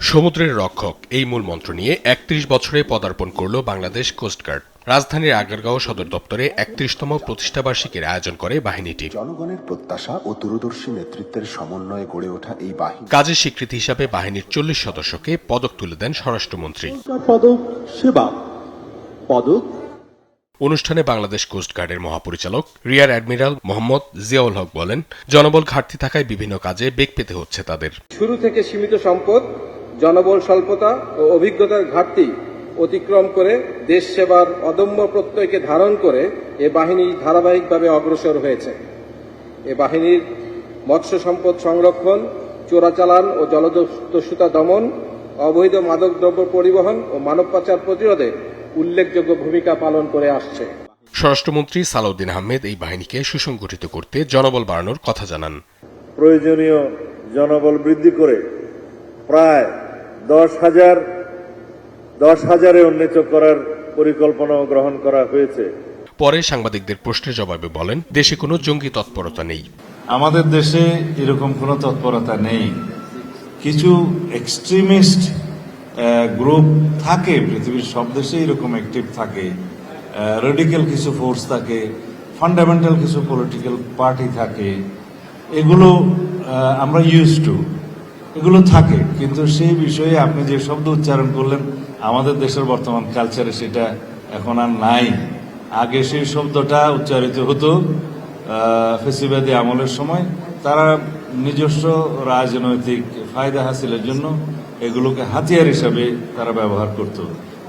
সমুদ্রের রক্ষক এই মূল মন্ত্র নিয়ে ৩১ বছরে পদার্পণ করল বাংলাদেশ কোস্টগার্ড। রাজধানীর আগারগাঁও সদর দপ্তরে ৩১তম প্রতিষ্ঠাবার্ষিকীর আয়োজন করে বাহিনীটি। জনগণের প্রত্যাশা ও দূরদর্শী নেতৃত্বের সমন্বয়ে গড়ে ওঠা এই বাহিনী কাজের স্বীকৃতি হিসাবে বাহিনীর ৪০ সদস্যকে পদক তুলে দেন স্বরাষ্ট্রমন্ত্রী। পদক, সেবা পদক। অনুষ্ঠানে বাংলাদেশ কোস্টগার্ডের মহাপরিচালক রিয়ার অ্যাডমিরাল মোহাম্মদ জিয়াউল হক বলেন, জনবল ঘাটতি থাকায় বিভিন্ন কাজে বেগ পেতে হচ্ছে তাদের। শুরু থেকে সীমিত সম্পদ, জনবল স্বল্পতা ও অভিজ্ঞতার ঘাটতি অতিক্রম করে দেশ সেবার অদম্য প্রত্যয়কে ধারণ করে এ বাহিনী ধারাবাহিকভাবে অগ্রসর হয়েছে। এ বাহিনীর মৎস্য সম্পদ সংরক্ষণ, চোরাচালান ও জলদস্যুতা দমন, অবৈধ মাদকদ্রব্য পরিবহন ও মানব পাচার প্রতিরোধে উল্লেখযোগ্য ভূমিকা পালন করে আসছে। স্বরাষ্ট্রমন্ত্রী সালাউদ্দিন আহমেদ এই বাহিনীকে সুসংগঠিত করতে জনবল বাড়ানোর কথা জানান। প্রয়োজনীয় জনবল বৃদ্ধি করে প্রায় 10,000-এ উন্নীত করার পরিকল্পনা গ্রহণ করা হয়েছে। পরে সাংবাদিকদের প্রশ্নের জবাবে বলেন, দেশে কোনো জঙ্গি তৎপরতা নেই। আমাদের দেশে এরকম কোনো তৎপরতা নেই। কিছু এক্সট্রিমিস্ট গ্রুপ থাকে, পৃথিবীর সব দেশে এরকম অ্যাক্টিভ থাকে, রেডিক্যাল কিছু ফোর্স থাকে, ফান্ডামেন্টাল কিছু পলিটিক্যাল পার্টি থাকে, এগুলো আমরা ইউজ টু, এগুলো থাকে। কিন্তু সেই বিষয়ে আপনি যে শব্দ উচ্চারণ করলেন, আমাদের দেশের বর্তমান কালচারে সেটা এখন আর নাই। আগে সেই শব্দটা উচ্চারিত হতো ফেসিবাদী আমলের সময়। তারা নিজস্ব রাজনৈতিক ফায়দা হাসিলের জন্য এগুলোকে হাতিয়ার হিসাবে তারা ব্যবহার করত।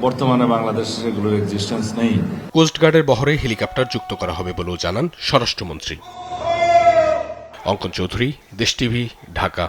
বর্তমানে বাংলাদেশে সেগুলোর এক্সিস্টেন্স নেই। কোস্টগার্ডের বহরে হেলিকপ্টার যুক্ত করা হবে বলেও জানান স্বরাষ্ট্রমন্ত্রী। অঙ্কন চৌধুরী, দেশ টিভি, ঢাকা।